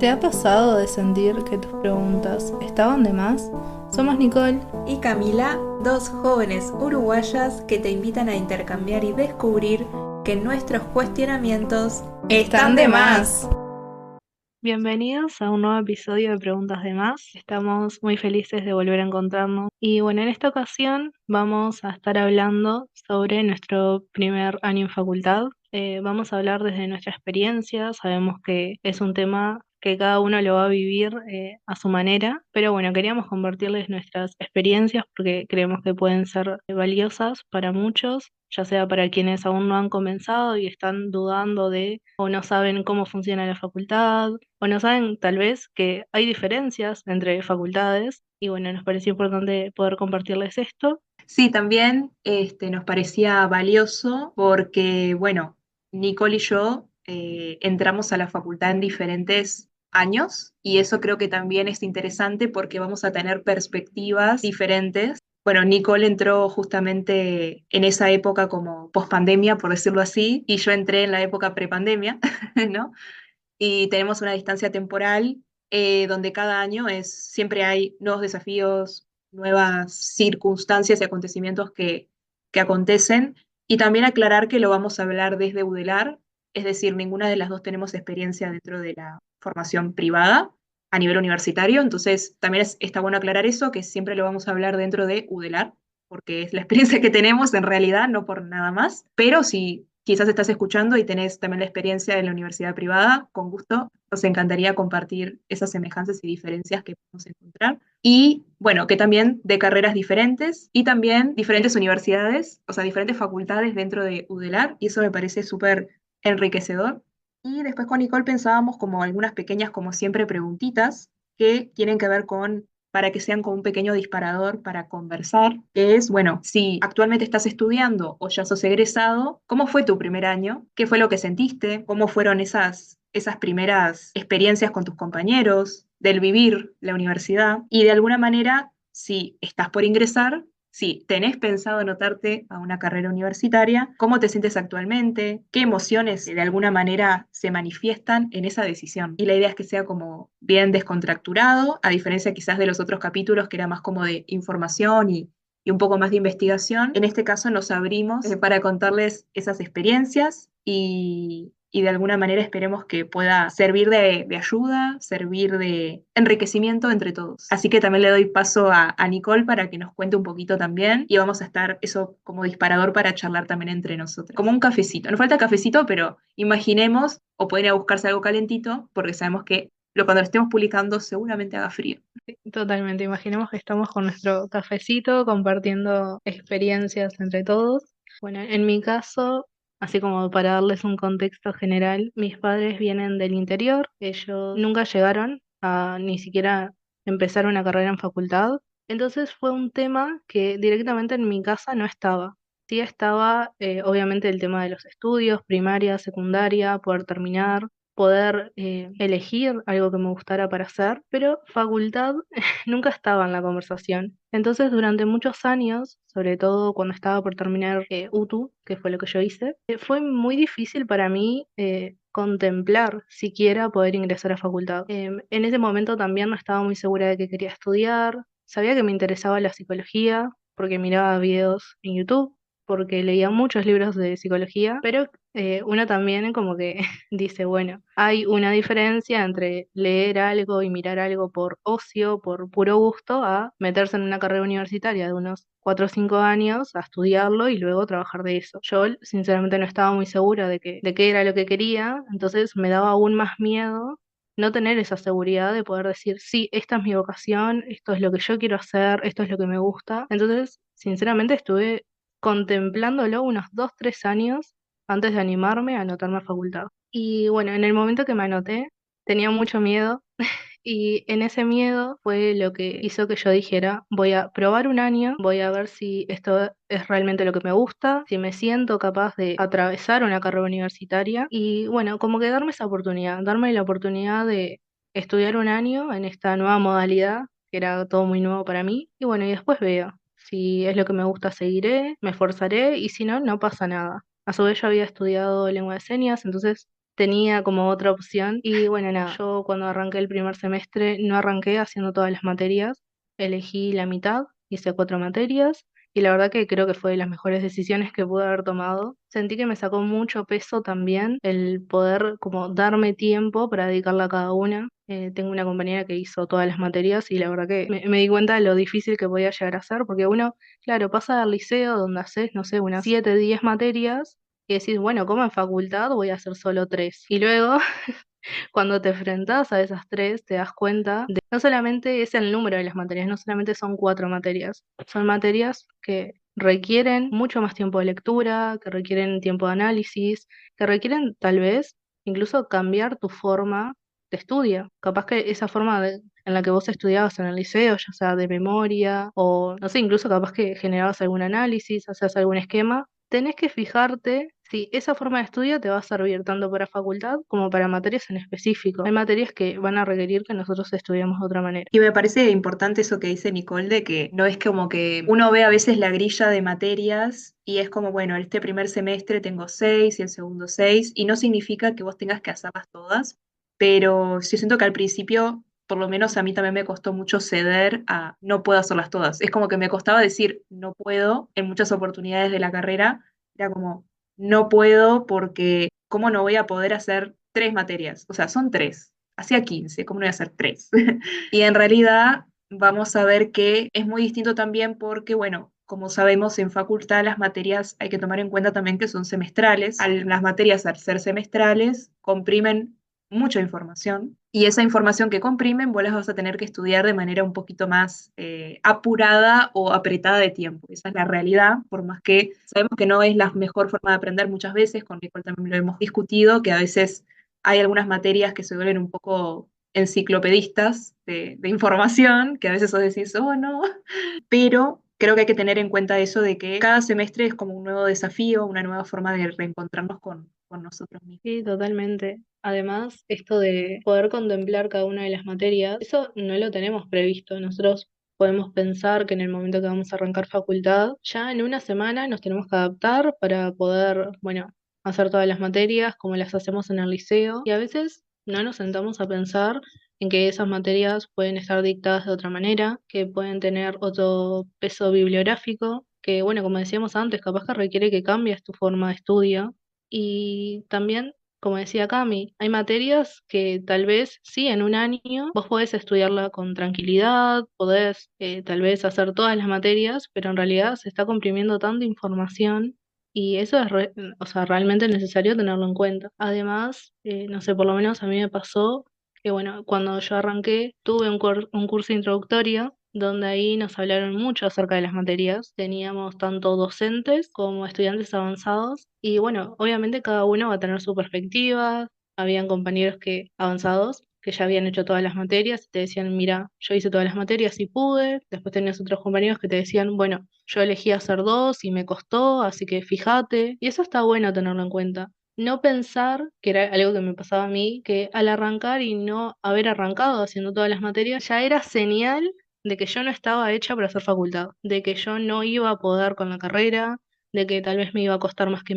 ¿Te ha pasado de sentir que tus preguntas estaban de más? Somos Nicole. Y Camila, dos jóvenes uruguayas que te invitan a intercambiar y descubrir que nuestros cuestionamientos Están están de de más. más. Bienvenidos a un nuevo episodio de Preguntas de Más. Estamos muy felices de volver a encontrarnos. Y bueno, en esta ocasión vamos a estar hablando sobre nuestro primer año en facultad. Vamos a hablar desde nuestra experiencia. Sabemos que es un tema que cada uno lo va a vivir a su manera, pero bueno, queríamos compartirles nuestras experiencias porque creemos que pueden ser valiosas para muchos, ya sea para quienes aún no han comenzado y están dudando de o no saben cómo funciona la facultad, o no saben tal vez que hay diferencias entre facultades, y bueno, nos pareció importante poder compartirles esto. Sí, también nos parecía valioso porque, bueno, Nicole y yo entramos a la facultad en diferentes años y eso creo que también es interesante porque vamos a tener perspectivas diferentes. Bueno, Nicole entró justamente en esa época como pospandemia, por decirlo así, y yo entré en la época prepandemia, ¿no? Y tenemos una distancia temporal donde cada año siempre hay nuevos desafíos, nuevas circunstancias y acontecimientos que acontecen. Y también aclarar que lo vamos a hablar desde UDELAR, es decir, ninguna de las dos tenemos experiencia dentro de la formación privada a nivel universitario, entonces también está bueno aclarar eso, que siempre lo vamos a hablar dentro de UDELAR, porque es la experiencia que tenemos en realidad, no por nada más, pero si quizás estás escuchando y tenés también la experiencia de la universidad privada, con gusto nos encantaría compartir esas semejanzas y diferencias que podemos encontrar. Y bueno, que también de carreras diferentes y también diferentes universidades, o sea, diferentes facultades dentro de UDELAR, y eso me parece súper enriquecedor. Y después con Nicole pensábamos como algunas pequeñas, como siempre, preguntitas que tienen que ver con para que sean como un pequeño disparador para conversar, que es, bueno, si actualmente estás estudiando o ya sos egresado, ¿cómo fue tu primer año? ¿Qué fue lo que sentiste? ¿Cómo fueron esas primeras experiencias con tus compañeros, del vivir la universidad? Y de alguna manera, si estás por ingresar, si tenés pensado anotarte a una carrera universitaria, ¿cómo te sientes actualmente? ¿Qué emociones de alguna manera se manifiestan en esa decisión? Y la idea es que sea como bien descontracturado, a diferencia quizás de los otros capítulos que era más como de información y un poco más de investigación. En este caso nos abrimos para contarles esas experiencias y de alguna manera esperemos que pueda servir de ayuda, servir de enriquecimiento entre todos. Así que también le doy paso a Nicole para que nos cuente un poquito también y vamos a estar eso como disparador para charlar también entre nosotros. Como un cafecito. Nos falta cafecito, pero imaginemos o pueden ir a buscarse algo calentito porque sabemos que cuando lo estemos publicando seguramente haga frío. Totalmente, imaginemos que estamos con nuestro cafecito compartiendo experiencias entre todos. Bueno, en mi caso, así como para darles un contexto general, mis padres vienen del interior, ellos nunca llegaron a ni siquiera empezar una carrera en facultad, entonces fue un tema que directamente en mi casa no estaba. Sí estaba, obviamente, el tema de los estudios, primaria, secundaria, poder terminar, poder elegir algo que me gustara para hacer, pero facultad nunca estaba en la conversación. Entonces, durante muchos años, sobre todo cuando estaba por terminar UTU, que fue lo que yo hice, fue muy difícil para mí contemplar siquiera poder ingresar a facultad. En ese momento también no estaba muy segura de que quería estudiar, sabía que me interesaba la psicología porque miraba videos en YouTube, porque leía muchos libros de psicología, pero uno también como que dice, bueno, hay una diferencia entre leer algo y mirar algo por ocio, por puro gusto, a meterse en una carrera universitaria de unos 4 o 5 años, a estudiarlo y luego trabajar de eso. Yo sinceramente no estaba muy segura de qué era lo que quería, entonces me daba aún más miedo no tener esa seguridad de poder decir, sí, esta es mi vocación, esto es lo que yo quiero hacer, esto es lo que me gusta. Entonces, sinceramente estuve contemplándolo unos 2 3 años antes de animarme a anotarme a facultad. Y bueno, en el momento que me anoté, tenía mucho miedo y en ese miedo fue lo que hizo que yo dijera, voy a probar un año, voy a ver si esto es realmente lo que me gusta, si me siento capaz de atravesar una carrera universitaria y bueno, como que darme esa oportunidad, darme la oportunidad de estudiar un año en esta nueva modalidad, que era todo muy nuevo para mí, y bueno, y después veo. Si es lo que me gusta, seguiré, me esforzaré y si no, no pasa nada. A su vez yo había estudiado lengua de señas, entonces tenía como otra opción. Y bueno, nada, yo cuando arranqué el primer semestre no arranqué haciendo todas las materias, elegí la mitad, hice 4 materias. Y la verdad que creo que fue de las mejores decisiones que pude haber tomado. Sentí que me sacó mucho peso también el poder como darme tiempo para dedicarla a cada una. Tengo una compañera que hizo todas las materias y la verdad que me di cuenta de lo difícil que podía llegar a ser, porque uno, claro, pasa al liceo donde haces, no sé, unas 7 10 materias y decís, bueno, como en facultad voy a hacer solo 3. Y luego, cuando te enfrentás a esas 3, te das cuenta de no solamente es el número de las materias, no solamente son 4 materias, son materias que requieren mucho más tiempo de lectura, que requieren tiempo de análisis, que requieren tal vez incluso cambiar tu forma de estudio. Capaz que esa forma en la que vos estudiabas en el liceo, ya sea de memoria o no sé, incluso capaz que generabas algún análisis, hacías algún esquema, tenés que fijarte si esa forma de estudio te va a servir tanto para facultad como para materias en específico. Hay materias que van a requerir que nosotros estudiemos de otra manera. Y me parece importante eso que dice Nicole, de que no es como que uno ve a veces la grilla de materias y es como, bueno, este primer semestre tengo 6 y el segundo 6, y no significa que vos tengas que hacerlas todas, pero sí siento que al principio, por lo menos a mí también me costó mucho ceder a no puedo hacerlas todas. Es como que me costaba decir no puedo en muchas oportunidades de la carrera, era como no puedo porque ¿cómo no voy a poder hacer 3 materias? O sea, son 3. Hacía 15, ¿cómo no voy a hacer 3? Y en realidad vamos a ver que es muy distinto también porque, bueno, como sabemos, en facultad las materias hay que tomar en cuenta también que son semestrales. Las materias al ser semestrales comprimen mucha información y esa información que comprimen vos las vas a tener que estudiar de manera un poquito más apurada o apretada de tiempo. Esa es la realidad, por más que sabemos que no es la mejor forma de aprender muchas veces, con Nicole también lo hemos discutido, que a veces hay algunas materias que se vuelven un poco enciclopedistas de información, que a veces vos decís, oh no, pero creo que hay que tener en cuenta eso de que cada semestre es como un nuevo desafío, una nueva forma de reencontrarnos con nosotros mismos. Sí, totalmente. Además, esto de poder contemplar cada una de las materias, eso no lo tenemos previsto. Nosotros podemos pensar que en el momento que vamos a arrancar facultad, ya en una semana nos tenemos que adaptar para poder, bueno, hacer todas las materias como las hacemos en el liceo. Y a veces no nos sentamos a pensar en que esas materias pueden estar dictadas de otra manera, que pueden tener otro peso bibliográfico, que, bueno, como decíamos antes, capaz que requiere que cambies tu forma de estudio. Y también, como decía Cami, hay materias que tal vez sí, en un año vos podés estudiarla con tranquilidad, podés tal vez hacer todas las materias, pero en realidad se está comprimiendo tanta información y eso es o sea, realmente necesario tenerlo en cuenta. Además, no sé, por lo menos a mí me pasó que, bueno, cuando yo arranqué, tuve un curso introductorio donde ahí nos hablaron mucho acerca de las materias. Teníamos tanto docentes como estudiantes avanzados y bueno, obviamente cada uno va a tener su perspectiva. Habían compañeros que avanzados que ya habían hecho todas las materias y te decían, mira, yo hice todas las materias y pude. Después tenías otros compañeros que te decían, bueno, yo elegí hacer 2 y me costó, así que fíjate. Y eso está bueno tenerlo en cuenta. No pensar, que era algo que me pasaba a mí, que al arrancar y no haber arrancado haciendo todas las materias, ya era señal de que yo no estaba hecha para hacer facultad, de que yo no iba a poder con la carrera, de que tal vez me iba a costar más que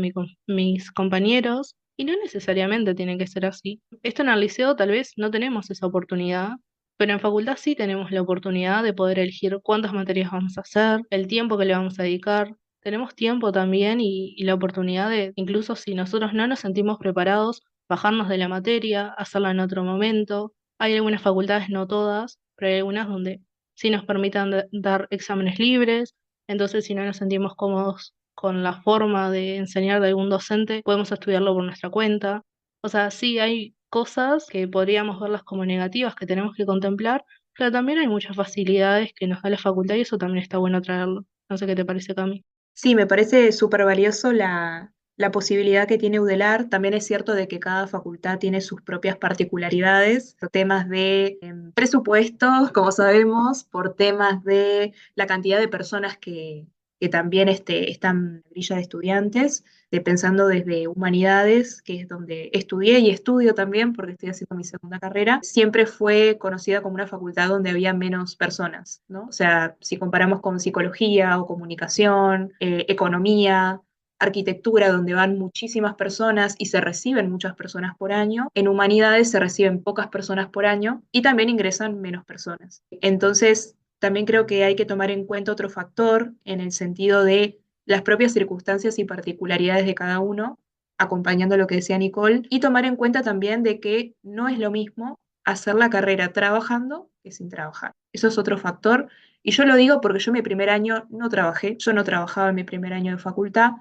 mis compañeros, y no necesariamente tiene que ser así. Esto en el liceo tal vez no tenemos esa oportunidad, pero en facultad sí tenemos la oportunidad de poder elegir cuántas materias vamos a hacer, el tiempo que le vamos a dedicar. Tenemos tiempo también y la oportunidad de, incluso si nosotros no nos sentimos preparados, bajarnos de la materia, hacerla en otro momento. Hay algunas facultades, no todas, pero hay algunas donde sí nos permitan dar exámenes libres, entonces si no nos sentimos cómodos con la forma de enseñar de algún docente, podemos estudiarlo por nuestra cuenta. O sea, sí hay cosas que podríamos verlas como negativas que tenemos que contemplar, pero también hay muchas facilidades que nos da la facultad y eso también está bueno traerlo. No sé qué te parece, Cami. Sí, me parece súper valioso la posibilidad que tiene UDELAR. También es cierto de que cada facultad tiene sus propias particularidades, por temas de presupuestos, como sabemos, por temas de la cantidad de personas que también están en la grilla de estudiantes, pensando desde humanidades, que es donde estudié y estudio también, porque estoy haciendo mi segunda carrera, siempre fue conocida como una facultad donde había menos personas, ¿no? O sea, si comparamos con psicología o comunicación, economía, arquitectura, donde van muchísimas personas y se reciben muchas personas por año. En humanidades se reciben pocas personas por año y también ingresan menos personas. Entonces, también creo que hay que tomar en cuenta otro factor en el sentido de las propias circunstancias y particularidades de cada uno, acompañando lo que decía Nicole, y tomar en cuenta también de que no es lo mismo hacer la carrera trabajando que sin trabajar. Eso es otro factor. Y yo lo digo porque yo mi primer año no trabajé, yo no trabajaba en mi primer año de facultad,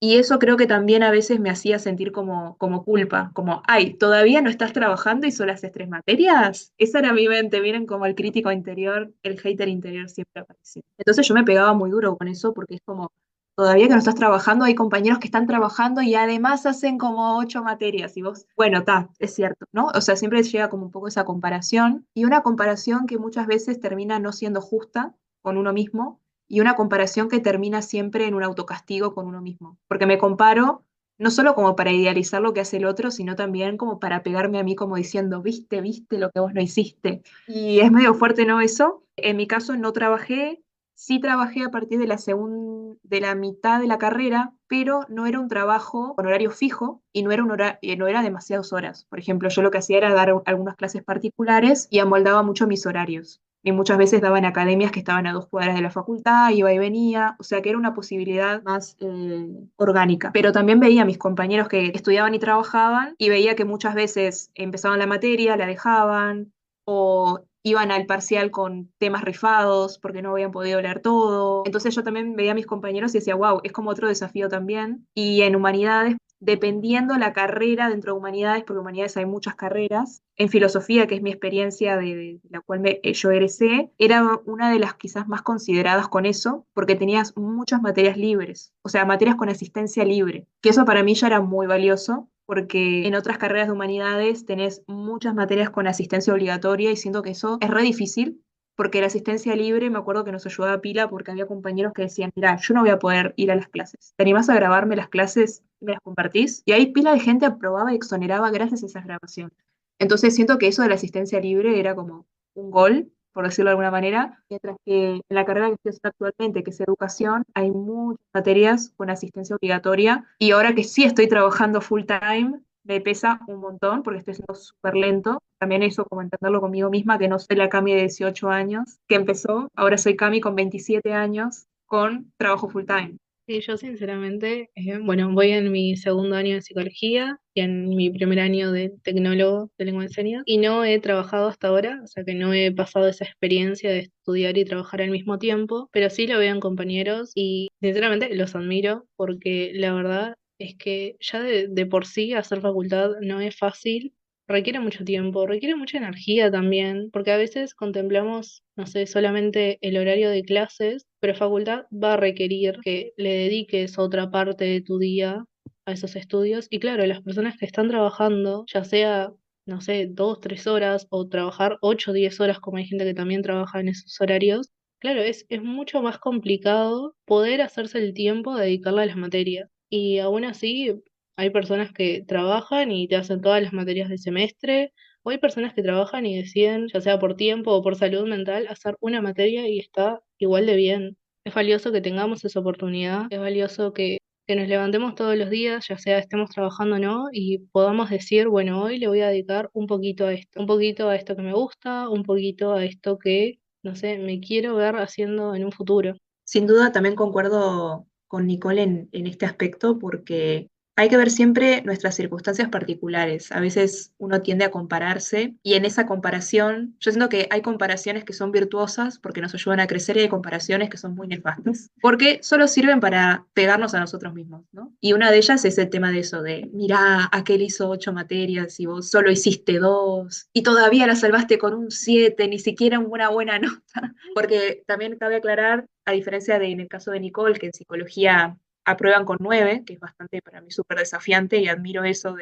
y eso creo que también a veces me hacía sentir como culpa, como, ay, todavía no estás trabajando y solo haces 3 materias. Esa era mi mente, miren como el crítico interior, el hater interior siempre aparece. Entonces yo me pegaba muy duro con eso porque es como, todavía que no estás trabajando, hay compañeros que están trabajando y además hacen como 8 materias y vos, bueno, está, es cierto, ¿no? O sea, siempre llega como un poco esa comparación y una comparación que muchas veces termina no siendo justa con uno mismo y una comparación que termina siempre en un autocastigo con uno mismo. Porque me comparo no solo como para idealizar lo que hace el otro, sino también como para pegarme a mí como diciendo, viste, viste lo que vos no hiciste. Y es medio fuerte, ¿no? Eso. En mi caso no trabajé, sí trabajé a partir de de la mitad de la carrera, pero no era un trabajo con horario fijo y no era, no era demasiadas horas. Por ejemplo, yo lo que hacía era dar algunas clases particulares y amoldaba mucho mis horarios y muchas veces daba en academias que estaban a 2 cuadras de la facultad, iba y venía, o sea que era una posibilidad más orgánica. Pero también veía a mis compañeros que estudiaban y trabajaban y veía que muchas veces empezaban la materia, la dejaban o iban al parcial con temas rifados porque no habían podido leer todo. Entonces yo también veía a mis compañeros y decía, wow, es como otro desafío también. Y en humanidades, dependiendo la carrera dentro de humanidades, porque humanidades hay muchas carreras, en filosofía, que es mi experiencia de la cual yo egresé, era una de las quizás más consideradas con eso, porque tenías muchas materias libres, o sea, materias con asistencia libre, que eso para mí ya era muy valioso, porque en otras carreras de humanidades tenés muchas materias con asistencia obligatoria y siento que eso es re difícil, porque la asistencia libre me acuerdo que nos ayudaba pila porque había compañeros que decían, mira, yo no voy a poder ir a las clases. ¿Te animás a grabarme las clases y me las compartís? Y ahí pila de gente aprobaba y exoneraba gracias a esas grabaciones. Entonces siento que eso de la asistencia libre era como un gol, por decirlo de alguna manera, mientras que en la carrera que estoy haciendo actualmente, que es educación, hay muchas materias con asistencia obligatoria y ahora que sí estoy trabajando full time, me pesa un montón porque estoy siendo súper lento. También eso, como entenderlo conmigo misma, que no soy la Cami de 18 años que empezó, ahora soy Cami con 27 años con trabajo full time. Y yo sinceramente, bueno, voy en mi segundo año de psicología y en mi primer año de tecnólogo de lengua de señas y no he trabajado hasta ahora, o sea que no he pasado esa experiencia de estudiar y trabajar al mismo tiempo, pero sí lo veo en compañeros y sinceramente los admiro porque la verdad es que ya de por sí hacer facultad no es fácil. Requiere mucho tiempo, requiere mucha energía también, porque a veces contemplamos, no sé, solamente el horario de clases, pero facultad va a requerir que le dediques otra parte de tu día a esos estudios. Y claro, las personas que están trabajando, ya sea, no sé, 2, 3 horas o trabajar 8, 10 horas, como hay gente que también trabaja en esos horarios, claro, es mucho más complicado poder hacerse el tiempo de dedicarle a las materias. Y aún así, hay personas que trabajan y te hacen todas las materias de semestre, o hay personas que trabajan y deciden, ya sea por tiempo o por salud mental, hacer una materia y está igual de bien. Es valioso que tengamos esa oportunidad, es valioso que nos levantemos todos los días, ya sea estemos trabajando o no, y podamos decir, bueno, hoy le voy a dedicar un poquito a esto, un poquito a esto que me gusta, un poquito a esto que, no sé, me quiero ver haciendo en un futuro. Sin duda también concuerdo con Nicole en este aspecto porque hay que ver siempre nuestras circunstancias particulares. A veces uno tiende a compararse y en esa comparación, yo siento que hay comparaciones que son virtuosas porque nos ayudan a crecer y hay comparaciones que son muy nefastas porque solo sirven para pegarnos a nosotros mismos, ¿no? Y una de ellas es el tema de eso, de, mirá, aquel hizo 8 materias y vos solo hiciste 2 y todavía la salvaste con un 7, ni siquiera una buena nota. Porque también cabe aclarar, a diferencia de en el caso de Nicole, que en psicología aprueban con 9, que es bastante para mí súper desafiante y admiro eso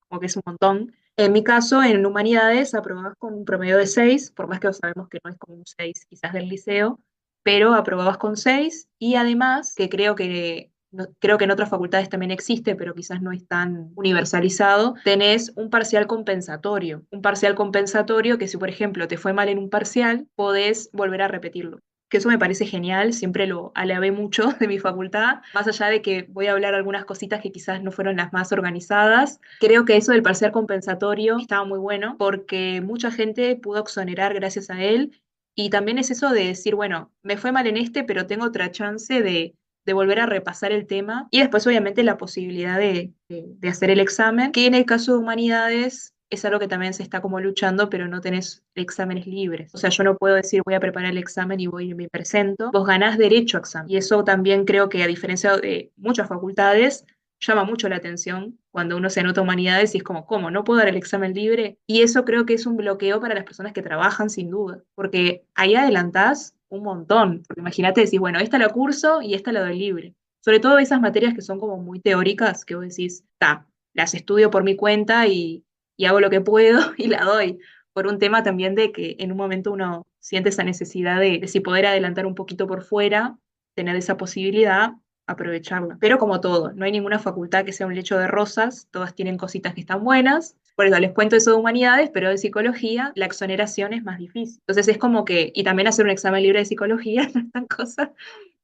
como que es un montón. En mi caso, en humanidades, aprobabas con un promedio de 6, por más que sabemos que no es como un 6 quizás del liceo, pero aprobabas con 6 y además, que creo que, creo que en otras facultades también existe, pero quizás no es tan universalizado, tenés un parcial compensatorio. Un parcial compensatorio que si, por ejemplo, te fue mal en un parcial, podés volver a repetirlo. que eso me parece genial, siempre lo alabé mucho de mi facultad, más allá de que voy a hablar algunas cositas que quizás no fueron las más organizadas. Creo que eso del parcial compensatorio estaba muy bueno porque mucha gente pudo exonerar gracias a él y también es eso de decir, bueno, me fue mal en este, pero tengo otra chance de volver a repasar el tema y después obviamente la posibilidad de hacer el examen, que en el caso de humanidades es algo que también se está como luchando, pero no tenés exámenes libres. O sea, yo no puedo decir voy a preparar el examen y voy y me presento. Vos ganás derecho a examen. Y eso también creo que a diferencia de muchas facultades, llama mucho la atención cuando uno se anota humanidades y es como, ¿cómo? ¿No puedo dar el examen libre? Y eso creo que es un bloqueo para las personas que trabajan sin duda, porque ahí adelantás un montón, porque imagínate decir, bueno, esta la curso y esta la doy libre. Sobre todo esas materias que son como muy teóricas, que vos decís, ta, las estudio por mi cuenta y hago lo que puedo y la doy, por un tema también de que en un momento uno siente esa necesidad de si poder adelantar un poquito por fuera, tener esa posibilidad, aprovecharla. Pero como todo, no hay ninguna facultad que sea un lecho de rosas, todas tienen cositas que están buenas. Por eso les cuento eso de humanidades, pero de psicología la exoneración es más difícil. Entonces es como que, y también hacer un examen libre de psicología no es tan cosa.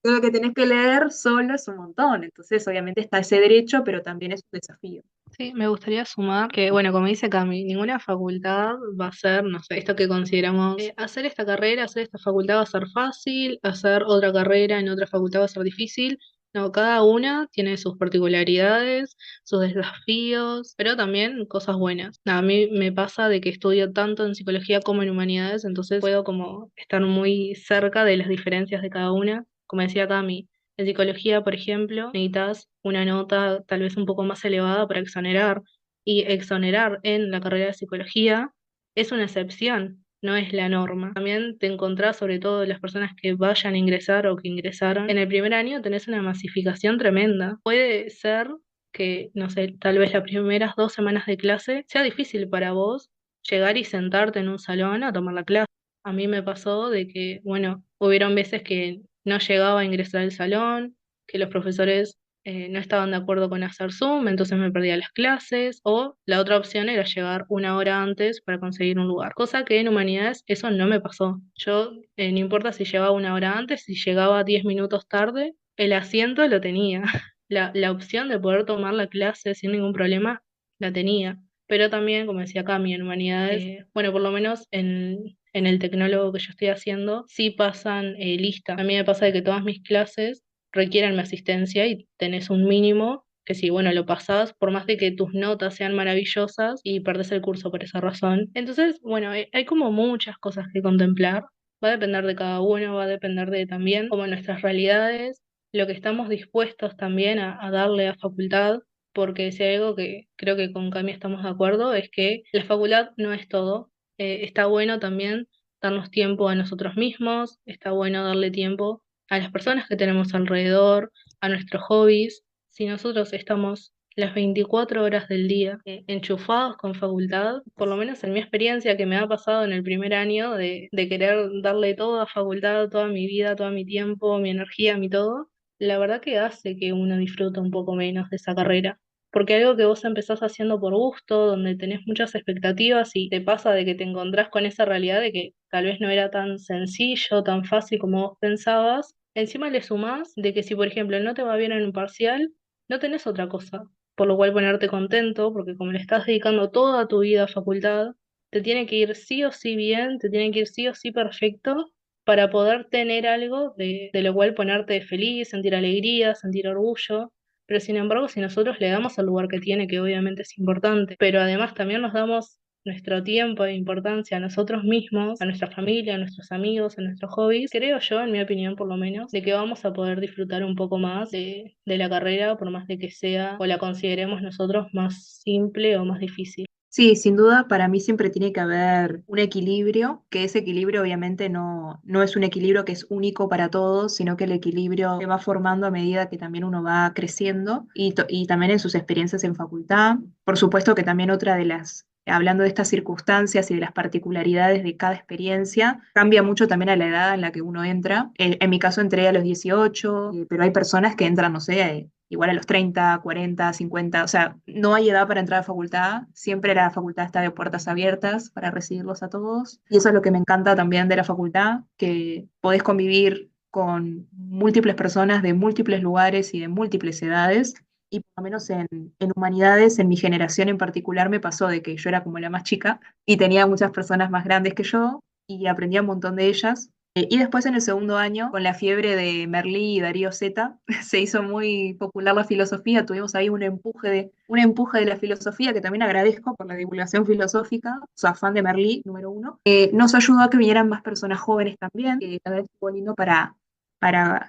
Todo lo que tenés que leer solo es un montón. Entonces obviamente está ese derecho, pero también es un desafío. Sí, me gustaría sumar que, bueno, como dice Cami, ninguna facultad va a ser, no sé, esto que consideramos, hacer esta carrera, hacer esta facultad va a ser fácil, hacer otra carrera en otra facultad va a ser difícil. No, cada una tiene sus particularidades, sus desafíos, pero también cosas buenas. A mí me pasa de que estudio tanto en psicología como en humanidades, entonces puedo como estar muy cerca de las diferencias de cada una. Como decía Cami, en psicología, por ejemplo, necesitas una nota tal vez un poco más elevada para exonerar, y exonerar en la carrera de psicología es una excepción, no es la norma. También te encontrás, sobre todo las personas que vayan a ingresar o que ingresaron, en el primer año tenés una masificación tremenda. Puede ser que, no sé, tal vez las primeras 2 semanas de clase sea difícil para vos llegar y sentarte en un salón a tomar la clase. A mí me pasó de que, bueno, hubieron veces que no llegaba a ingresar al salón, que los profesores no estaban de acuerdo con hacer Zoom, entonces me perdía las clases, o la otra opción era llegar 1 hora antes para conseguir un lugar, cosa que en humanidades eso no me pasó. Yo, no importa si llegaba 1 hora antes, si llegaba 10 minutos tarde, el asiento lo tenía. La opción de poder tomar la clase sin ningún problema la tenía. Pero también, como decía Cami, en humanidades, bueno, por lo menos en el tecnólogo que yo estoy haciendo, sí pasan lista. A mí me pasa de que todas mis clases requieren mi asistencia y tenés un mínimo que si, bueno, lo pasás, por más de que tus notas sean maravillosas y perdés el curso por esa razón. Entonces, bueno, hay como muchas cosas que contemplar. Va a depender de cada uno, va a depender de también como nuestras realidades, lo que estamos dispuestos también a darle a facultad, porque si hay algo que creo que con Cami estamos de acuerdo, es que la facultad no es todo. Está bueno también darnos tiempo a nosotros mismos, está bueno darle tiempo a las personas que tenemos alrededor, a nuestros hobbies. Si nosotros estamos las 24 horas del día enchufados con facultad, por lo menos en mi experiencia que me ha pasado en el primer año de querer darle todo a facultad, toda mi vida, todo mi tiempo, mi energía, mi todo, la verdad que hace que uno disfrute un poco menos de esa carrera. Porque algo que vos empezás haciendo por gusto, donde tenés muchas expectativas y te pasa de que te encontrás con esa realidad de que tal vez no era tan sencillo, tan fácil como vos pensabas, encima le sumás de que si, por ejemplo, no te va bien en un parcial, no tenés otra cosa, por lo cual ponerte contento, porque como le estás dedicando toda tu vida a facultad, te tiene que ir sí o sí bien, te tiene que ir sí o sí perfecto para poder tener algo de lo cual ponerte feliz, sentir alegría, sentir orgullo. Pero sin embargo, si nosotros le damos el lugar que tiene, que obviamente es importante, pero además también nos damos nuestro tiempo e importancia a nosotros mismos, a nuestra familia, a nuestros amigos, a nuestros hobbies, creo yo, en mi opinión por lo menos, de que vamos a poder disfrutar un poco más de la carrera, por más de que sea o la consideremos nosotros más simple o más difícil. Sí, sin duda, para mí siempre tiene que haber un equilibrio, que ese equilibrio obviamente no es un equilibrio que es único para todos, sino que el equilibrio se va formando a medida que también uno va creciendo y también en sus experiencias en facultad. Por supuesto que también otra de las, hablando de estas circunstancias y de las particularidades de cada experiencia, cambia mucho también a la edad en la que uno entra. En mi caso entré a los 18, pero hay personas que entran, no sé, igual a los 30, 40, 50, o sea, no hay edad para entrar a facultad, siempre la facultad está de puertas abiertas para recibirlos a todos. Y eso es lo que me encanta también de la facultad, que podés convivir con múltiples personas de múltiples lugares y de múltiples edades. Y por lo menos en humanidades, en mi generación en particular, me pasó de que yo era como la más chica y tenía muchas personas más grandes que yo y aprendía un montón de ellas. Y después en el segundo año, con la fiebre de Merlí y Darío Zeta, se hizo muy popular la filosofía, tuvimos ahí un empuje de la filosofía que también agradezco por la divulgación filosófica, su afán de Merlí, número uno. Nos ayudó a que vinieran más personas jóvenes también, que también estuvo lindo para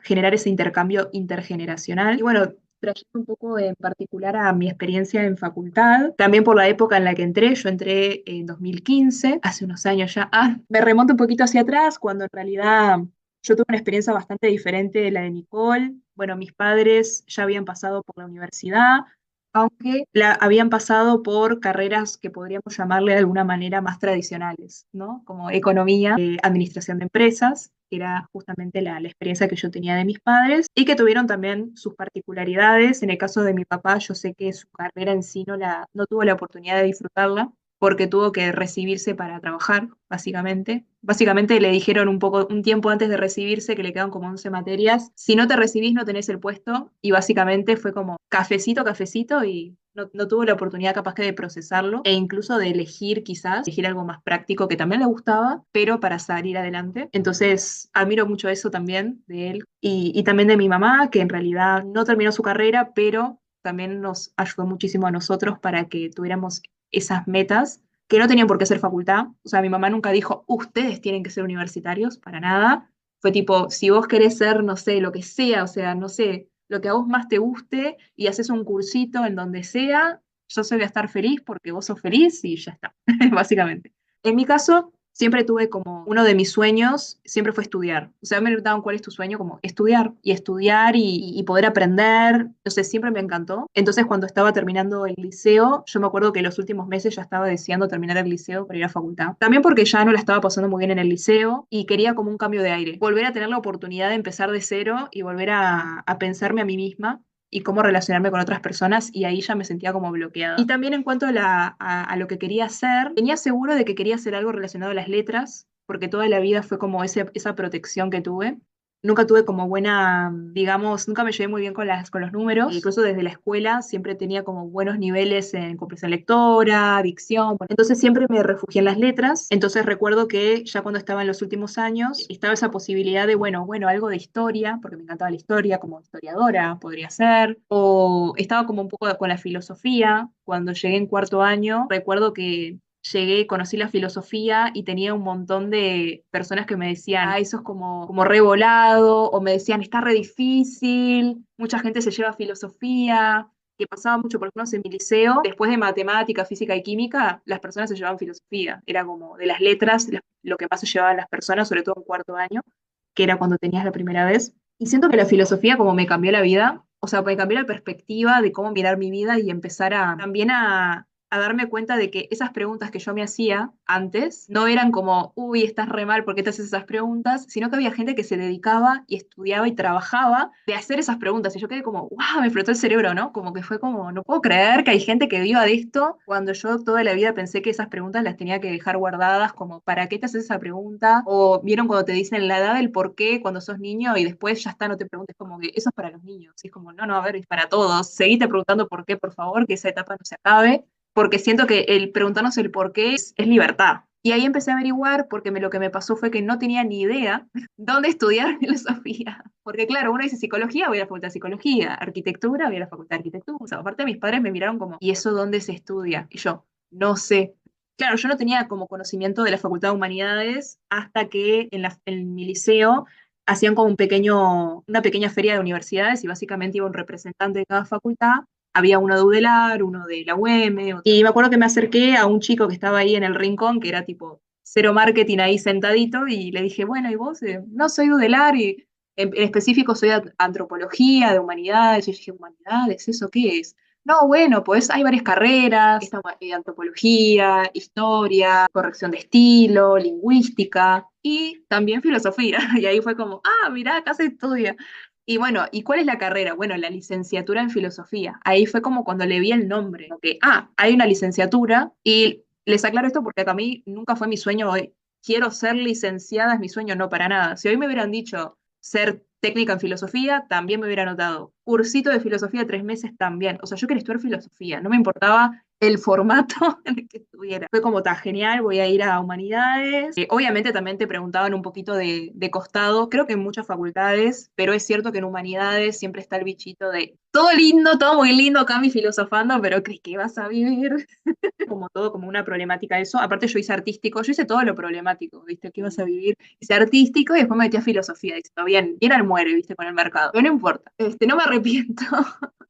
generar ese intercambio intergeneracional. Y bueno, trayendo un poco en particular a mi experiencia en facultad, también por la época en la que entré, yo entré en 2015, hace unos años ya. Me remonto un poquito hacia atrás, cuando en realidad yo tuve una experiencia bastante diferente de la de Nicole. Bueno, mis padres ya habían pasado por la universidad, aunque habían pasado por carreras que podríamos llamarle de alguna manera más tradicionales, ¿no? Como economía, administración de empresas, que era justamente la experiencia que yo tenía de mis padres, y que tuvieron también sus particularidades. En el caso de mi papá, yo sé que su carrera en sí no tuvo la oportunidad de disfrutarla, porque tuvo que recibirse para trabajar, básicamente. Básicamente le dijeron un tiempo antes de recibirse que le quedaban como 11 materias. Si no te recibís, no tenés el puesto. Y básicamente fue como cafecito, cafecito, y no tuvo la oportunidad capaz que de procesarlo e incluso de elegir quizás, elegir algo más práctico que también le gustaba, pero para salir adelante. Entonces, admiro mucho eso también de él y también de mi mamá, que en realidad no terminó su carrera, pero también nos ayudó muchísimo a nosotros para que tuviéramos esas metas que no tenían por qué ser facultad. O sea, mi mamá nunca dijo, ustedes tienen que ser universitarios, para nada. Fue tipo, si vos querés ser, no sé, lo que sea, o sea, no sé, lo que a vos más te guste y haces un cursito en donde sea, yo soy voy a estar feliz porque vos sos feliz y ya está, básicamente. En mi caso, siempre tuve como uno de mis sueños, siempre fue estudiar. O sea, me preguntaban cuál es tu sueño, como estudiar y poder aprender. No sé, siempre me encantó. Entonces, cuando estaba terminando el liceo, yo me acuerdo que los últimos meses ya estaba deseando terminar el liceo para ir a facultad. También porque ya no la estaba pasando muy bien en el liceo y quería como un cambio de aire. Volver a tener la oportunidad de empezar de cero y volver a pensarme a mí misma y cómo relacionarme con otras personas y ahí ya me sentía como bloqueada. Y también en cuanto a lo que quería hacer, tenía seguro de que quería hacer algo relacionado a las letras, porque toda la vida fue como esa protección que tuve. Nunca tuve como buena, digamos, nunca me llevé muy bien con los números. Incluso desde la escuela siempre tenía como buenos niveles en comprensión lectora, dicción. Bueno, entonces siempre me refugié en las letras. Entonces recuerdo que ya cuando estaba en los últimos años estaba esa posibilidad de, bueno, algo de historia, porque me encantaba la historia, como historiadora podría ser. O estaba como un poco con la filosofía. Cuando llegué en cuarto año, recuerdo que llegué, conocí la filosofía y tenía un montón de personas que me decían, eso es como re volado, o me decían, está re difícil, mucha gente se lleva filosofía, que pasaba mucho, por ejemplo, en mi liceo, después de matemática, física y química, las personas se llevaban filosofía, era como de las letras lo que más se llevaban las personas, sobre todo en cuarto año, que era cuando tenías la primera vez. Y siento que la filosofía como me cambió la vida, o sea, me cambió la perspectiva de cómo mirar mi vida y empezar también a darme cuenta de que esas preguntas que yo me hacía antes no eran como, uy, estás re mal, ¿por qué te haces esas preguntas? Sino que había gente que se dedicaba y estudiaba y trabajaba de hacer esas preguntas. Y yo quedé como, wow, me explotó el cerebro, ¿no? Como que fue como, no puedo creer que hay gente que viva de esto cuando yo toda la vida pensé que esas preguntas las tenía que dejar guardadas, como, ¿para qué te haces esa pregunta? O vieron cuando te dicen la edad del por qué cuando sos niño y después ya está, no te preguntes como que eso es para los niños. Y es como, no, a ver, es para todos. Seguite preguntando por qué, por favor, que esa etapa no se acabe porque siento que el preguntarnos el por qué es libertad. Y ahí empecé a averiguar porque lo que me pasó fue que no tenía ni idea dónde estudiar filosofía. Porque claro, uno dice psicología, voy a la facultad de psicología, arquitectura, voy a la facultad de arquitectura. O sea, aparte mis padres me miraron como, ¿y eso dónde se estudia? Y yo, no sé. Claro, yo no tenía como conocimiento de la Facultad de Humanidades hasta que en mi liceo hacían como una pequeña feria de universidades y básicamente iba un representante de cada facultad. Había uno de UDELAR, uno de la UEM, y me acuerdo que me acerqué a un chico que estaba ahí en el rincón, que era tipo cero marketing ahí sentadito, y le dije, bueno, ¿y vos? No, soy de UDELAR, y en específico soy de antropología, de humanidades, y yo dije, ¿humanidades? ¿Eso qué es? No, bueno, pues hay varias carreras, está, antropología, historia, corrección de estilo, lingüística y también filosofía. Y ahí fue como, mirá, acá se estudia. Y bueno, ¿y cuál es la carrera? Bueno, la licenciatura en filosofía. Ahí fue como cuando le vi el nombre, como que, hay una licenciatura y les aclaro esto porque a mí nunca fue mi sueño hoy. Quiero ser licenciada, es mi sueño, no para nada. Si hoy me hubieran dicho ser técnica en filosofía, también me hubiera anotado. Cursito de filosofía 3 meses también. O sea, yo quería estudiar filosofía, no me importaba el formato en el que estuviera. Fue como, está genial, voy a ir a humanidades. Obviamente también te preguntaban un poquito de costado, creo que en muchas facultades, pero es cierto que en humanidades siempre está el bichito de todo lindo, todo muy lindo, acá mi filosofando, pero ¿crees que vas a vivir? Como todo, como una problemática eso. Aparte yo hice artístico, yo hice todo lo problemático, ¿viste? ¿Qué ibas a vivir? Hice artístico y después me metí a filosofía, diciendo, bien, bien al muere, ¿viste? Con el mercado. Pero no importa, no me arrepiento.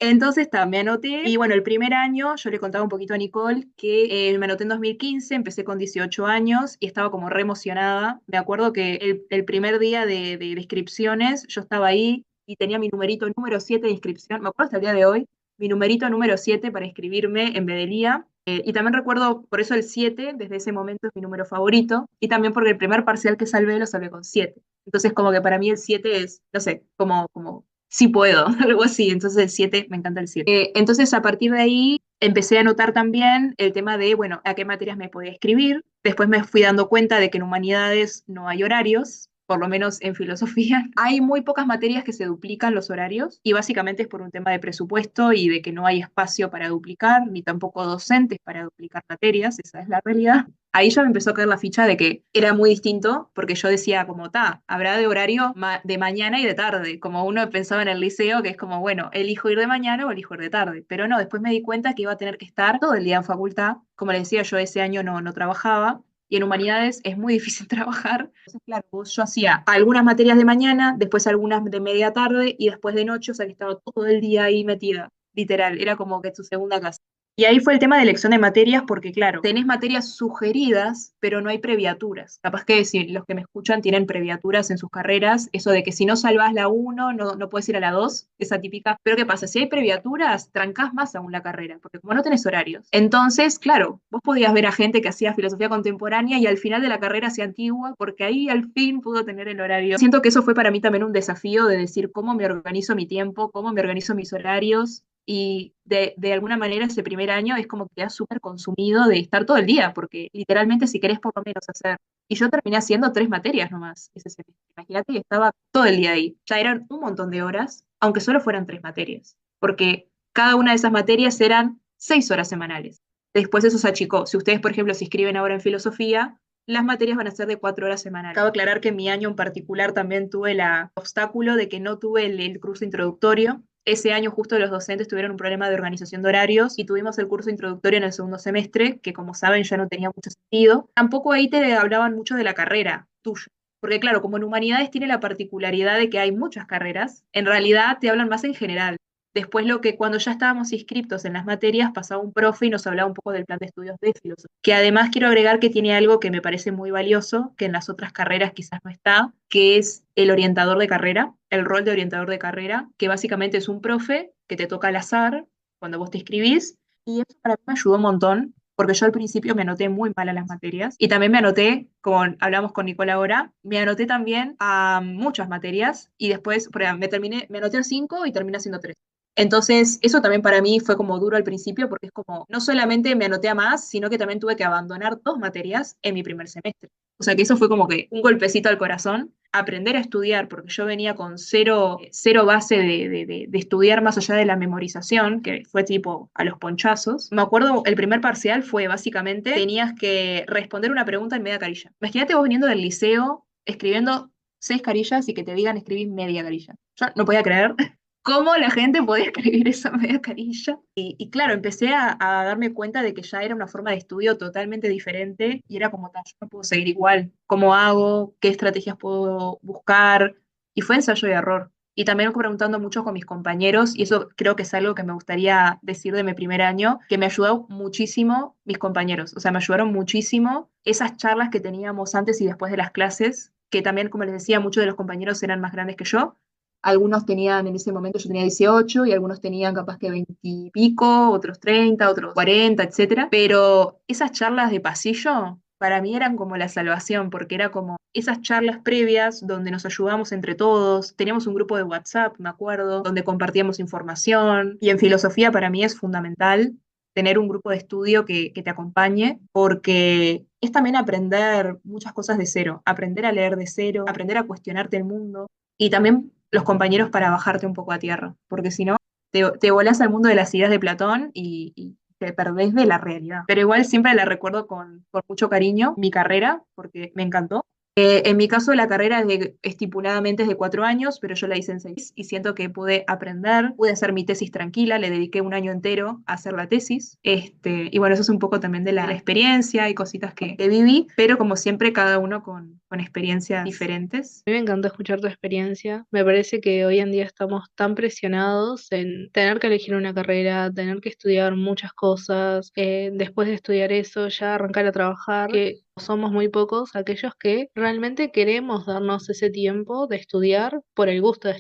Entonces me anoté y bueno, el primer año yo le contaba un poquito a Nicole que me anoté en 2015, empecé con 18 años y estaba como re emocionada. Me acuerdo que el primer día de inscripciones yo estaba ahí y tenía mi numerito número 7 de inscripción, me acuerdo hasta el día de hoy, mi numerito número 7 para inscribirme en Bedelía. Y también recuerdo, por eso el 7 desde ese momento es mi número favorito, y también porque el primer parcial que salvé lo salvé con 7. Entonces como que para mí el 7 es, no sé, como sí puedo, algo así. Entonces el 7 me encanta el 7. Entonces a partir de ahí empecé a notar también el tema de, bueno, a qué materias me podía escribir. Después me fui dando cuenta de que en humanidades no hay horarios, por lo menos en filosofía. Hay muy pocas materias que se duplican los horarios y básicamente es por un tema de presupuesto y de que no hay espacio para duplicar, ni tampoco docentes para duplicar materias, esa es la realidad. Ahí ya me empezó a caer la ficha de que era muy distinto, porque yo decía como, habrá de horario de mañana y de tarde, como uno pensaba en el liceo, que es como, bueno, elijo ir de mañana o elijo ir de tarde, pero no, después me di cuenta que iba a tener que estar todo el día en facultad, como les decía, yo ese año no trabajaba, y en humanidades es muy difícil trabajar. Entonces, claro, yo hacía algunas materias de mañana, después algunas de media tarde y después de noche, o sea que estaba todo el día ahí metida, literal, era como que tu segunda casa. Y ahí fue el tema de elección de materias, porque claro, tenés materias sugeridas, pero no hay previaturas. Capaz que si los que me escuchan tienen previaturas en sus carreras, eso de que si no salvás la uno no puedes ir a la 2, esa típica. Pero ¿qué pasa? Si hay previaturas, trancás más aún la carrera, porque como no tenés horarios. Entonces, claro, vos podías ver a gente que hacía filosofía contemporánea y al final de la carrera hacía antigua, porque ahí al fin pudo tener el horario. Siento que eso fue para mí también un desafío de decir cómo me organizo mi tiempo, cómo me organizo mis horarios, y de alguna manera ese primer año es como que quedas súper consumido de estar todo el día, porque literalmente si querés por lo menos hacer. Y yo terminé haciendo 3 materias nomás ese semestre. Imagínate que estaba todo el día ahí. Ya eran un montón de horas, aunque solo fueran 3 materias, porque cada una de esas materias eran 6 horas semanales. Después eso se achicó. Si ustedes, por ejemplo, se inscriben ahora en filosofía, las materias van a ser de 4 horas semanales. Cabe aclarar que en mi año en particular también tuve el obstáculo de que no tuve el curso introductorio. Ese año justo los docentes tuvieron un problema de organización de horarios y tuvimos el curso introductorio en el segundo semestre, que como saben ya no tenía mucho sentido. Tampoco ahí te hablaban mucho de la carrera tuya, porque claro, como en humanidades tiene la particularidad de que hay muchas carreras, en realidad te hablan más en general. Después lo que cuando ya estábamos inscriptos en las materias pasaba un profe y nos hablaba un poco del plan de estudios de filosofía. Que además quiero agregar que tiene algo que me parece muy valioso, que en las otras carreras quizás no está, que es el orientador de carrera, el rol de orientador de carrera, que básicamente es un profe que te toca al azar cuando vos te inscribís, y eso para mí me ayudó un montón, porque yo al principio me anoté muy mal a las materias, y también me anoté, como hablamos con Nicola ahora, me anoté también a muchas materias, y después me anoté a 5 y terminé haciendo 3. Entonces, eso también para mí fue como duro al principio, porque es como, no solamente me anoté a más, sino que también tuve que abandonar 2 materias en mi primer semestre. O sea que eso fue como que un golpecito al corazón, aprender a estudiar, porque yo venía con cero base de estudiar más allá de la memorización, que fue tipo a los ponchazos. Me acuerdo, el primer parcial fue básicamente, tenías que responder una pregunta en media carilla. Imagínate vos viniendo del liceo, escribiendo 6 carillas y que te digan escribir media carilla. Yo no podía creer cómo la gente podía escribir esa media carilla. Y claro, empecé a darme cuenta de que ya era una forma de estudio totalmente diferente y era como, yo no puedo seguir igual. ¿Cómo hago? ¿Qué estrategias puedo buscar? Y fue ensayo y error. Y también preguntando mucho con mis compañeros, y eso creo que es algo que me gustaría decir de mi primer año, que me ayudó muchísimo mis compañeros. O sea, me ayudaron muchísimo esas charlas que teníamos antes y después de las clases, que también, como les decía, muchos de los compañeros eran más grandes que yo. Algunos tenían en ese momento, yo tenía 18 y algunos tenían capaz que 20 y pico, otros 30, otros 40, etcétera. Pero esas charlas de pasillo para mí eran como la salvación, porque era como esas charlas previas donde nos ayudamos entre todos, teníamos un grupo de WhatsApp, me acuerdo, donde compartíamos información, y en filosofía para mí es fundamental tener un grupo de estudio que te acompañe, porque es también aprender muchas cosas de cero, aprender a leer de cero, aprender a cuestionarte el mundo, y también los compañeros para bajarte un poco a tierra, porque si no, te volás al mundo de las ideas de Platón y te perdés de la realidad. Pero igual siempre la recuerdo con mucho cariño, mi carrera, porque me encantó. En mi caso, la carrera estipuladamente es de 4 años, pero yo la hice en 6 y siento que pude aprender, pude hacer mi tesis tranquila, le dediqué un año entero a hacer la tesis. Y bueno, eso es un poco también de la experiencia y cositas que viví, pero como siempre, cada uno con experiencias diferentes. A mí me encantó escuchar tu experiencia. Me parece que hoy en día estamos tan presionados en tener que elegir una carrera, tener que estudiar muchas cosas, después de estudiar eso ya arrancar a trabajar, que somos muy pocos aquellos que realmente queremos darnos ese tiempo de estudiar por el gusto de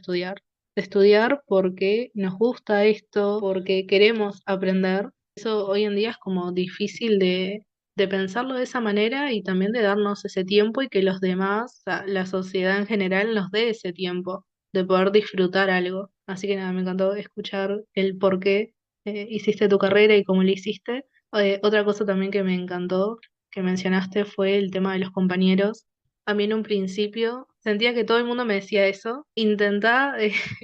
estudiar porque nos gusta esto, porque queremos aprender. Eso hoy en día es como difícil de pensarlo de esa manera y también de darnos ese tiempo y que los demás, o sea, la sociedad en general, nos dé ese tiempo de poder disfrutar algo. Así que nada, me encantó escuchar el por qué hiciste tu carrera y cómo lo hiciste. Otra cosa también que me encantó que mencionaste fue el tema de los compañeros. A mí en un principio sentía que todo el mundo me decía eso. Intentá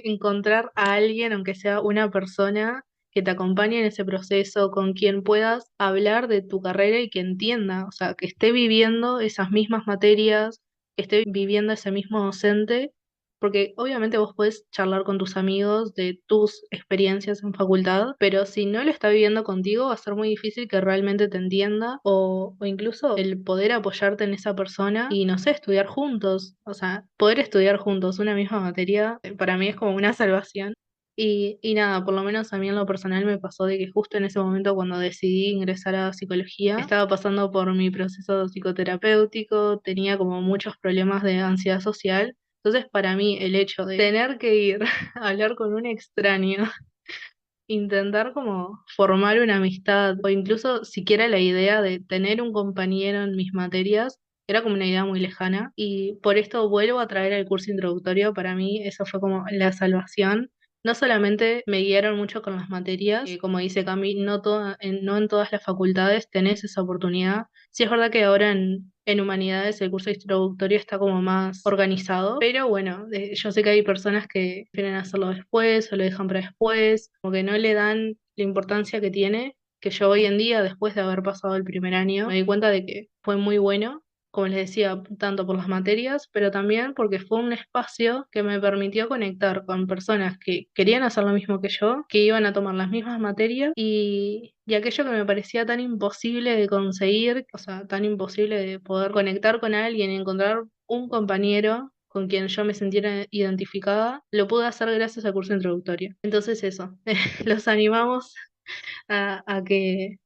encontrar a alguien, aunque sea una persona que te acompañe en ese proceso, con quien puedas hablar de tu carrera y que entienda, o sea, que esté viviendo esas mismas materias, que esté viviendo ese mismo docente, porque obviamente vos podés charlar con tus amigos de tus experiencias en facultad, pero si no lo está viviendo contigo va a ser muy difícil que realmente te entienda o incluso el poder apoyarte en esa persona y no sé, estudiar juntos, o sea, poder estudiar juntos una misma materia, para mí es como una salvación. Y nada, por lo menos a mí en lo personal me pasó de que justo en ese momento cuando decidí ingresar a psicología, estaba pasando por mi proceso psicoterapéutico, tenía como muchos problemas de ansiedad social. Entonces para mí el hecho de tener que ir a hablar con un extraño, intentar como formar una amistad o incluso siquiera la idea de tener un compañero en mis materias, era como una idea muy lejana y por esto vuelvo a traer el curso introductorio. Para mí eso fue como la salvación. No solamente me guiaron mucho con las materias, como dice Cami, no en todas las facultades tenés esa oportunidad. Sí es verdad que ahora en humanidades el curso introductorio está como más organizado, pero bueno, yo sé que hay personas que prefieren hacerlo después o lo dejan para después, como que no le dan la importancia que tiene, que yo hoy en día, después de haber pasado el primer año, me di cuenta de que fue muy bueno, como les decía, tanto por las materias, pero también porque fue un espacio que me permitió conectar con personas que querían hacer lo mismo que yo, que iban a tomar las mismas materias y aquello que me parecía tan imposible de conseguir, o sea, tan imposible de poder conectar con alguien y encontrar un compañero con quien yo me sintiera identificada, lo pude hacer gracias al curso introductorio. Entonces eso, los animamos a que,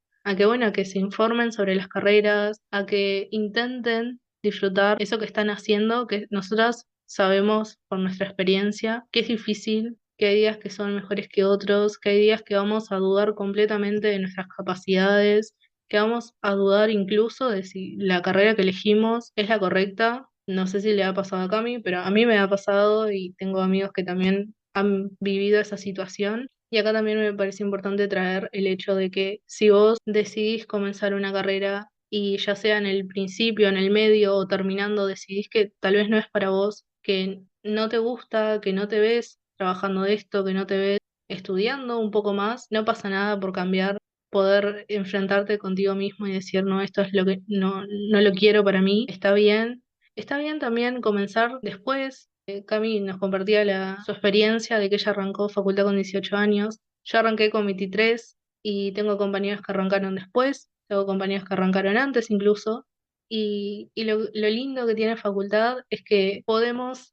bueno, a que se informen sobre las carreras, a que intenten disfrutar eso que están haciendo, que nosotras sabemos por nuestra experiencia que es difícil, que hay días que son mejores que otros, que hay días que vamos a dudar completamente de nuestras capacidades, que vamos a dudar incluso de si la carrera que elegimos es la correcta. No sé si le ha pasado a Cami, pero a mí me ha pasado y tengo amigos que también han vivido esa situación. Y acá también me parece importante traer el hecho de que si vos decidís comenzar una carrera y ya sea en el principio, en el medio o terminando, decidís que tal vez no es para vos, que no te gusta, que no te ves trabajando de esto, que no te ves estudiando un poco más, no pasa nada por cambiar, poder enfrentarte contigo mismo y decir, no, esto es lo que no lo quiero para mí, está bien. Está bien también comenzar después. Cami nos compartía su experiencia de que ella arrancó facultad con 18 años. Yo arranqué con 23 y tengo compañeros que arrancaron después, tengo compañeros que arrancaron antes incluso. Y lo lindo que tiene facultad es que podemos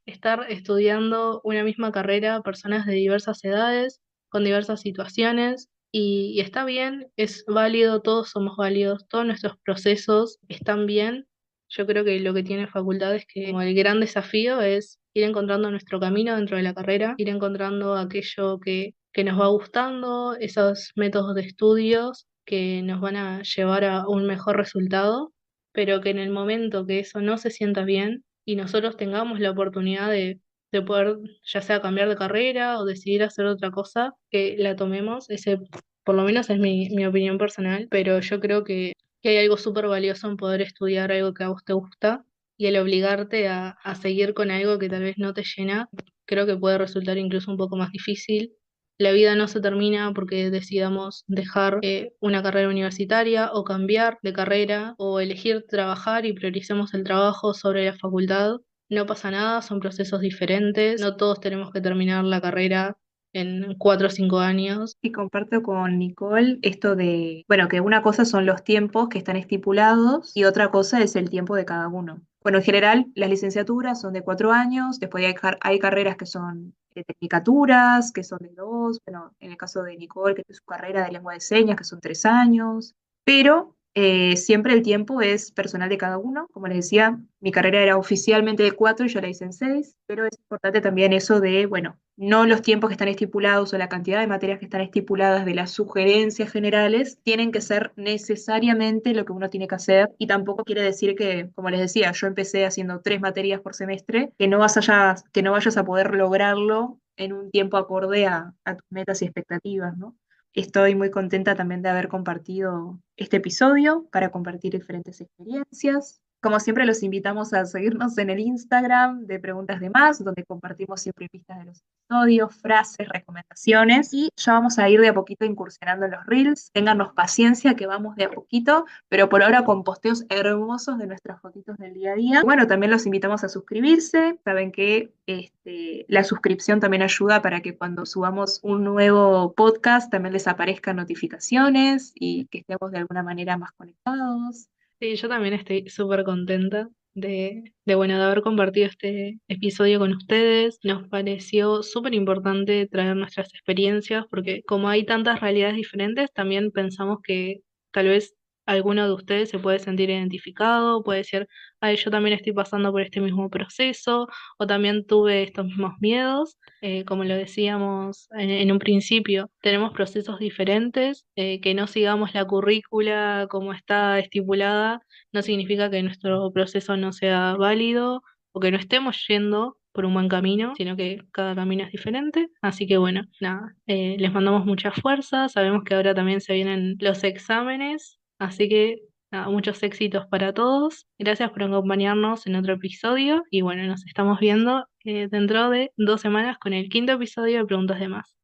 estar estudiando una misma carrera, personas de diversas edades, con diversas situaciones, y está bien, es válido, todos somos válidos, todos nuestros procesos están bien. Yo creo que lo que tiene facultad es que como el gran desafío es ir encontrando nuestro camino dentro de la carrera, ir encontrando aquello que nos va gustando, esos métodos de estudios que nos van a llevar a un mejor resultado, pero que en el momento que eso no se sienta bien y nosotros tengamos la oportunidad de poder ya sea cambiar de carrera o decidir hacer otra cosa, que la tomemos. Ese por lo menos es mi opinión personal, pero yo creo que hay algo súper valioso en poder estudiar algo que a vos te gusta y el obligarte a seguir con algo que tal vez no te llena, creo que puede resultar incluso un poco más difícil. La vida no se termina porque decidamos dejar una carrera universitaria o cambiar de carrera o elegir trabajar y prioricemos el trabajo sobre la facultad. No pasa nada, son procesos diferentes, no todos tenemos que terminar la carrera en 4 o 5 años. Y comparto con Nicole esto de, bueno, que una cosa son los tiempos que están estipulados y otra cosa es el tiempo de cada uno. Bueno, en general las licenciaturas son de 4 años, después hay carreras que son de tecnicaturas, que son de dos, bueno, en el caso de Nicole, que es su carrera de lengua de señas, que son 3 años, pero siempre el tiempo es personal de cada uno. Como les decía, mi carrera era oficialmente de 4 y yo la hice en 6, pero es importante también eso de, bueno, no los tiempos que están estipulados o la cantidad de materias que están estipuladas de las sugerencias generales tienen que ser necesariamente lo que uno tiene que hacer y tampoco quiere decir que, como les decía, yo empecé haciendo 3 materias por semestre, que no vayas a poder lograrlo en un tiempo acorde a tus metas y expectativas, ¿no? Estoy muy contenta también de haber compartido este episodio para compartir diferentes experiencias. Como siempre, los invitamos a seguirnos en el Instagram de Preguntas de Más, donde compartimos siempre pistas de los episodios, frases, recomendaciones y ya vamos a ir de a poquito incursionando en los Reels. Téngannos paciencia que vamos de a poquito, pero por ahora con posteos hermosos de nuestras fotitos del día a día. Bueno, también los invitamos a suscribirse. Saben que la suscripción también ayuda para que cuando subamos un nuevo podcast también les aparezcan notificaciones y que estemos de alguna manera más conectados. Sí, yo también estoy súper contenta bueno, de haber compartido este episodio con ustedes. Nos pareció súper importante traer nuestras experiencias porque como hay tantas realidades diferentes, también pensamos que tal vez alguno de ustedes se puede sentir identificado, puede decir, ay, yo también estoy pasando por este mismo proceso o también tuve estos mismos miedos. Como lo decíamos en un principio, tenemos procesos diferentes, que no sigamos la currícula como está estipulada no significa que nuestro proceso no sea válido o que no estemos yendo por un buen camino, sino que cada camino es diferente. Así que bueno, nada, les mandamos mucha fuerza, sabemos que ahora también se vienen los exámenes, así que nada, muchos éxitos para todos. Gracias por acompañarnos en otro episodio y bueno, nos estamos viendo dentro de 2 semanas con el quinto episodio de Preguntas de Más.